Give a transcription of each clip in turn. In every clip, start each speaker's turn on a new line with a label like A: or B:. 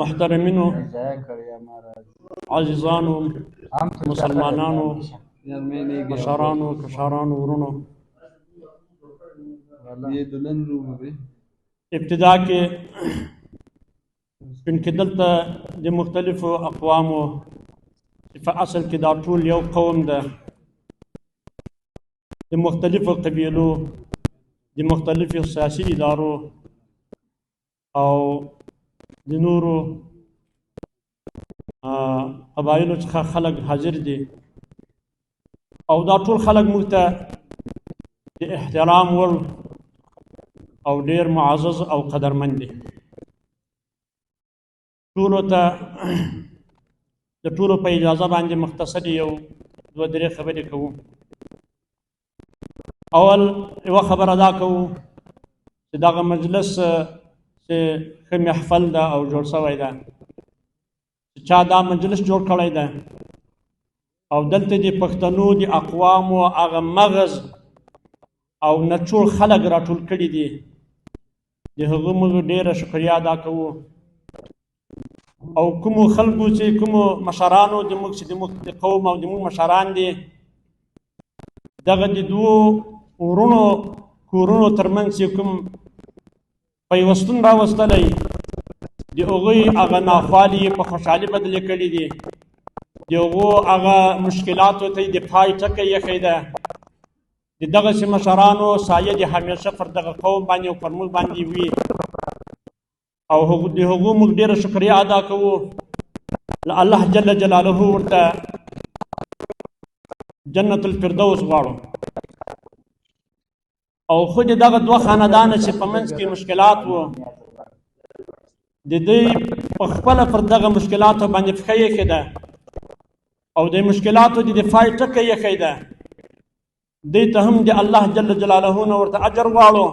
A: محترمینو عزیزانو مسلمانانو مشرانو کشرانو ورونو ابتدا کې چونکې دلته د مختلفو اقوامو په اصل کې دا ټول یو قوم ده د مختلفو قبیلو د مختلفو سیاسي ادارو او د نورو قبایلو څخه خلک حاضر دي او دا ټول خلک موږ ته د احترام وړ او ډیر معزز او قدرمند دي ټولو ته د ټولو په اجازه باندې مختصر یو دوه درې خبرې کوو اول یوه خبره دا کوو چې دغه مجلس چې ښه محفل ده او جوړ شوی ده چا دا مجلس جوړ کړی ده او دلته د پښتنو د اقوامو هغه مغز او نچوړ خلک راټول کړي دي د هغو موږ ډیره شکریا ادا کوو او کومو خلکو چې کومو مشرانو د موږ چې د قوم او د موږ مشران دي دغه د دوو ورونو کورونو ترمنځ چې کوم پیوستون راوستلی د هغوی هغه ناخوالي په خوشحالي بدلې کړي دي د هغو هغه مشکلاتو ته د پای ټکی ایښی ده د دغسې مشرانو سایه د همیشه پر دغه قوم باندې او پر موږ باندې وي او د هغو موږ ډېره شکریه ادا کوو الله جل جلاله ورته جنت الفردوس غواړو او خو د دغه دوه خاندانه چې په منځ کې مشکلات وو د دوی په خپله پر دغه مشکلاتو باندې پښه ایښې ده او د مشکلاتو د دفاع ټکی ایښی ده دوی ته هم د الله جل جلاله نه ورته اجر غواړو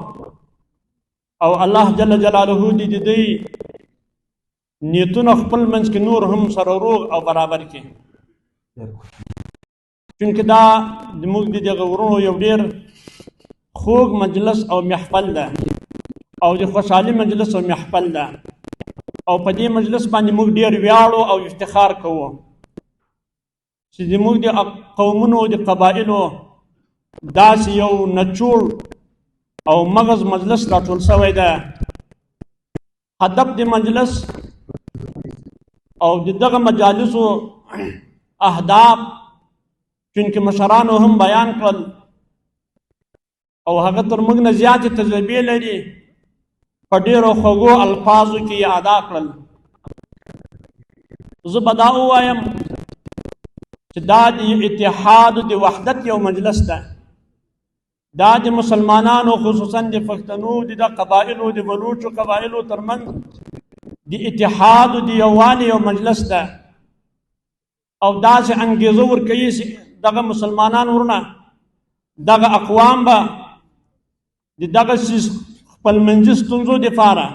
A: او الله جل جلاله د دوی نیتونه خپل منځ کې نور هم سره روغ او برابر کړي چونکې دا زموږ د دغه ورونو یو ډېر خوږ مجلس او محفل ده او د خوشحالي مجلس او محفل ده او په دې مجلس باندې موږ ډېر ویاړو او افتخار کوو چې زموږ د قومونو د قبایلو داسې یو نچوړ او مغز مجلس راټول شوی ده هدف د مجلس او د دغه مجالسو اهداف چونکې مشرانو هم بیان کړل او هغه تر موږ نه زیاتې تجربې لري په ډېرو خوږو الفاظو کې یې ادا کړل زه به دا ووایم چې دا د اتحاد د وحدت یو مجلس ده دا د مسلمانانو خصوصا د پښتنو د قبایلو د بلوچو قبایلو ترمنځ د اتحاد د یووالي یو مجلس ده او داسې انګېزه ورکوي چې دغه مسلمانان ورونه دغه اقوام به د دغه خپل منځي ستونزو دپاره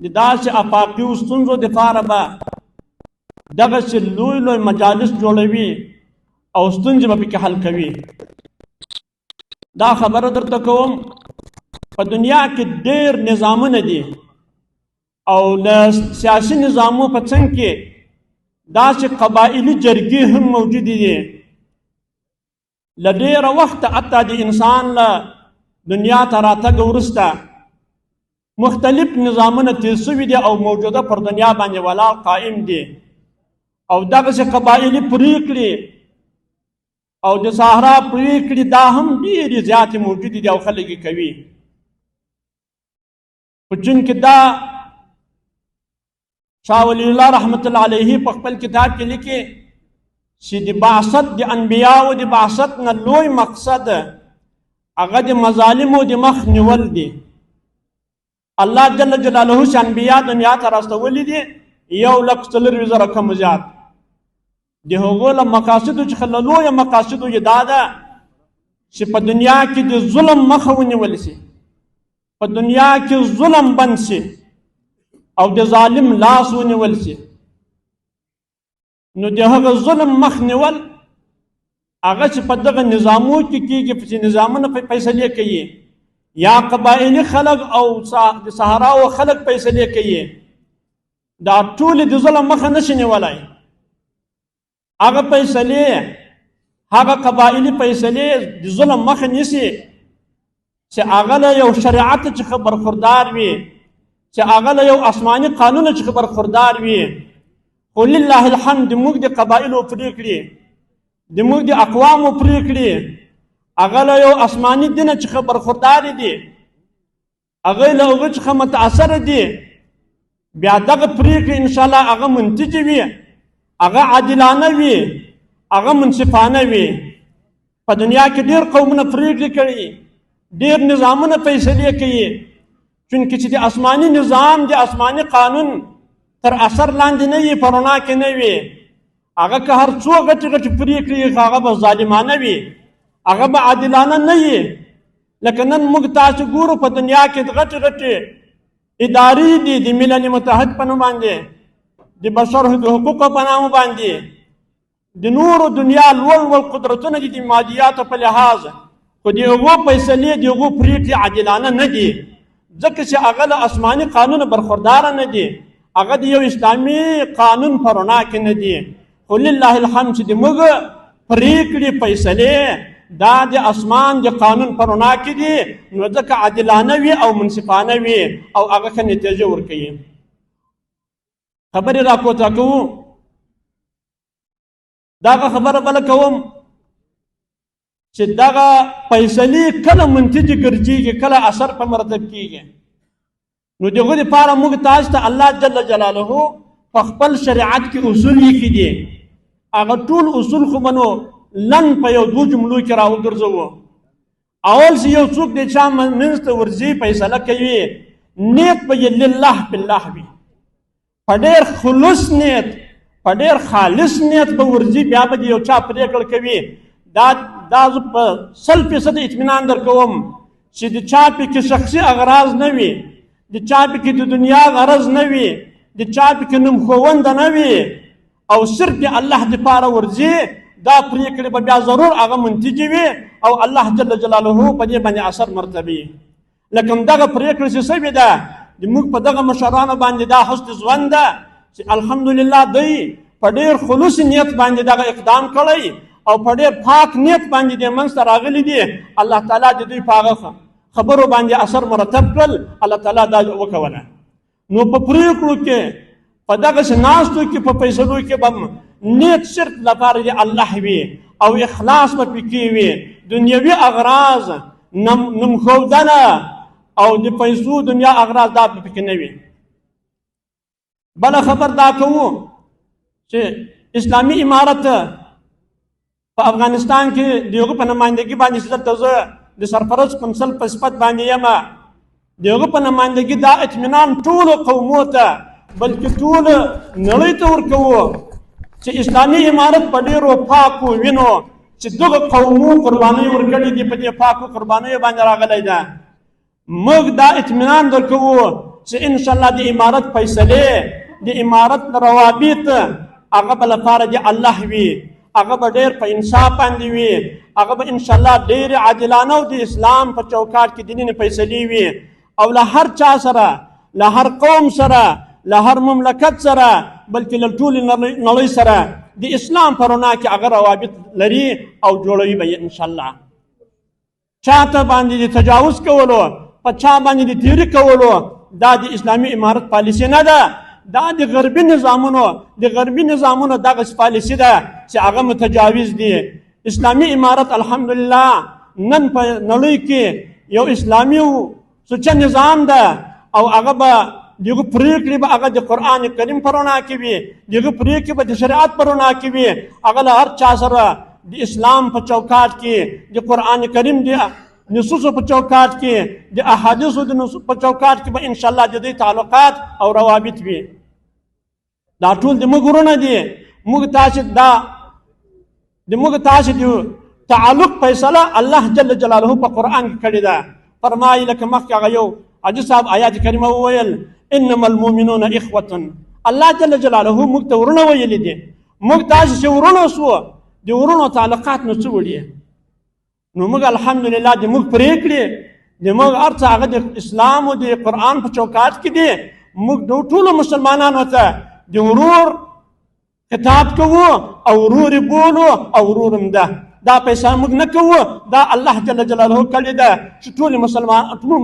A: د داسې افاقي ستونزو دپاره به دغسې لوی لوی مجالس جوړوي او ستونزې به پکې حل کوي دا خبره درته کوم په دنیا کې ډېر نظامونه دي او له سیاسي نظامو په څنګ کې داسې قبایلي جرګې هم موجودې دي له ډېره وخته حتی د انسان له دنیا ته راتګ وروسته مختلف نظامونه تېر شوي دي او موجوده پر دنیا باندې ولاړ قائم دي او دغسې قبایلي پرېکړې او د صحرا پرېکړې دا هم ډېرې زیاتې موجودې دي او خلک یې کوي په چونکې دا شاه ولی الله رحمت الله علیه په خپل کتاب کې لیکي چې د بعثت د انبیاو د بعثت نه لوی مقصد هغه د مظالمو د مخ نیول دي الله جل جلاله چې انبیا دنیا ته راستولي دي 1,40,000 کم زیات د هغو له مقاصدو څخه له لویو مقاصدو یې دا ده چې په دنیا کې د ظلم مخه ونیول شي په دنیا کې ظلم بند شي او د ظالم لاس ونیول شي نو د هغه ظلم مخ نیول هغه چې په دغه نظامو کې کېږي چې نظامونه فیصلې کوي یا قبایلی خلق او د صحراو خلق فیصلې کوي دا ټولې د ظلم مخه نشي نیولی. هغه فیصلې، هغه قبایلي فیصلې د ظلم مخه نیسي چې هغه له یو شریعت څخه برخوردار وي، چې هغه له یو آسماني قانون څخه برخوردار وي. خو لله الحمد موږ د قبایلو پرېکړې، د موږ د اقوامو پرېکړې هغه له یو آسماني دین څخه برخوردار دي، هغه له هغه څخه متاثر دي. بیا دغه پرېکړې انشاءالله هغه منتجې وي، هغه عادلانه وي، هغه منصفانه وي. په دنیا کې ډېر قومونه پرېکړې کړي، ډېر نظامونه فیصلې کوي، چونکې چې د آسماني نظام، د آسماني قانون تر اثر لاندې نه وي، په رڼا کې نه وي. هغه که هر څو غټې غټې پرېکړې هغه به ظالمانه وي، هغه به عادلانه نه وي. لکه نن موږ تاسو ګورو په دنیا کې د غټې غټې ادارې دي، د ملل متحد په نوم باندې، د بشر د حقوقو په نام باندې، د نورو دنیا لوړ قدرتونه دي د مادیاتو په لحاظ، خو د هغو فیصلې، د هغو پرېکړې عادلانه نه دي، ځکه چې هغه له آسماني قانون برخورداره نه دي، هغه د یو اسلامي قانون په رڼا کې نه دي. خو لله الحمد چې د موږ پرېکړې، فیصلې دا د اسمان د قانون په رڼا کې دي، نو ځکه عادلانه وي او منصفانه وي او هغه ښه نتیجه ورکوي. خبرې راپورته کوو، دغه خبره بله کوم چې دغه فیصلې کله منتجې ګرځېږي، کله اثر په مرتب کېږي. نو د هغو دپاره موږ تاسو ته الله جل جلاله په خپل شریعت کې اصول لیکي دي. هغه ټول اصول خو به نو لن په یو دوه جملو کې راوګرځوو. اول چې یو څوک د چا منځ ته ورځي، فیصله کوي، نیت به یې لله بالله وي، په ډېر خلوص نیت، په ډېر خالص نیت به ورځي. بیا به د یو چا پرېکړه کوي، دا زه په 100% اطمینان درکوم چې د چا پکې شخصي اغراض نه وي، د چا پکې د دنیا غرض نه وي، د چا پکې نوم ښوونه نه وي، او صرف د الله دپاره ورځي. دا پرېکړې به بیا ضرور هغه منتجې وي او الله جل جلاله په دې باندې اثر مرتبي. لکه دغه پرېکړه چې سوې ده، موږ په دغه مشرانو باندې دا حسن ژوند ده چې الحمدلله دوی په ډېر خلوص نیت باندې دغه اقدام کړی او په ډېر پاک نیت باندې دې منځ ته راغلي دي. الله تعالی د دوی په هغه خبرو باندې اثر مرتب کړل، الله تعالی دا وکوله. نو په پرېکړو کې، په دغسې ناستو کې، په فیصلو کې به نیت صرف لپاره د الله وي او اخلاص به پکې وي، دنیوي اغراض، نومښودنه او د پیسو دنیا اغراض دا پکې نه وي. بله خبر دا کوو چې اسلامي امارت په افغانستان کې د هغو په نمایندګي باندې چې دلته زه د سرپرست قونسل په صفت باندې یم، د هغه په نمایندګي دا اطمینان ټولو قومو ته بلکې ټول نړۍ ته ورکوو چې اسلامي امارت په ډېرو پاکو وینو چې دغه قومو قربانۍ ورکړي دي، په دې پاکو قربانیو باندې راغلی ده. موږ دا اطمینان درکوو چې انشاءالله د امارت فیصلې، د امارت روابط هغه به لپاره د الله وي، هغه به ډېر په انصاف باندې وي، هغه به انشاءالله ډېر عادلانه او د اسلام په چوکاټ کې دیني فیصلې وي، او له هر چا سره، له هر قوم سره، له هر مملکت سره، بلکې له ټولې نړۍ سره د اسلام په رڼا کې هغه روابط لري او جوړوي به یې انشاءالله. چاته باندې د تجاوز کولو، په چا باندې د تیري کولو، دا د اسلامي امارت پالیسي نه ده، دا د غربي نظامونو دغه پالیسي ده چې هغه متجاوز دي. اسلامي امارت الحمدلله نن په نړۍ کې یو اسلامي سوچه نظام ده، او هغه به دغه پرېکړې به هغه د قرآن کریم په رڼا کې وي، دغه پرېکړې به د شریعت په رڼا کې وي، هغه له هر چا سره د اسلام په چوکاټ کې، د قرآن کریم د نصوصو په چوکاټ کې، د احادیثو د نصوصو په چوکاټ کې به انشاءالله د دوی تعلقات او روابط وي. دا ټول د موږ ورونه دي. موږ تاسې د تعلق فیصله الله جل جلاله په قرآن کې کړې ده. فرمایي لکه مخکې هغه یو حاجي صاحب آیات کریمه وویل، انما المؤمنون اخوة. الله جل جلاله موږ ته ورونه ویلي دي. موږ تاسې چې ورونه سو، د ورونو تعلقات نو څه وړي؟ نو موږ الحمدلله د موږ پرېکړې، د موږ هر څه هغه د اسلام او د قرآن په چوکاټ کې دي. موږ د ټولو مسلمانانو ته د ورور خطاب کوو او ورور یې بولو او ورور هم ده. دا پیسې موږ نه کوو، دا الله جل جلاله کړې ده چې ټول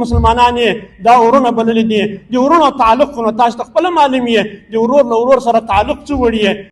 A: مسلمانان یې دا ورونه بللي دي. د ورونو تعلق خو نو تاسو ته خپله معلوم یې، د ورور له ورور سره تعلق څه وړي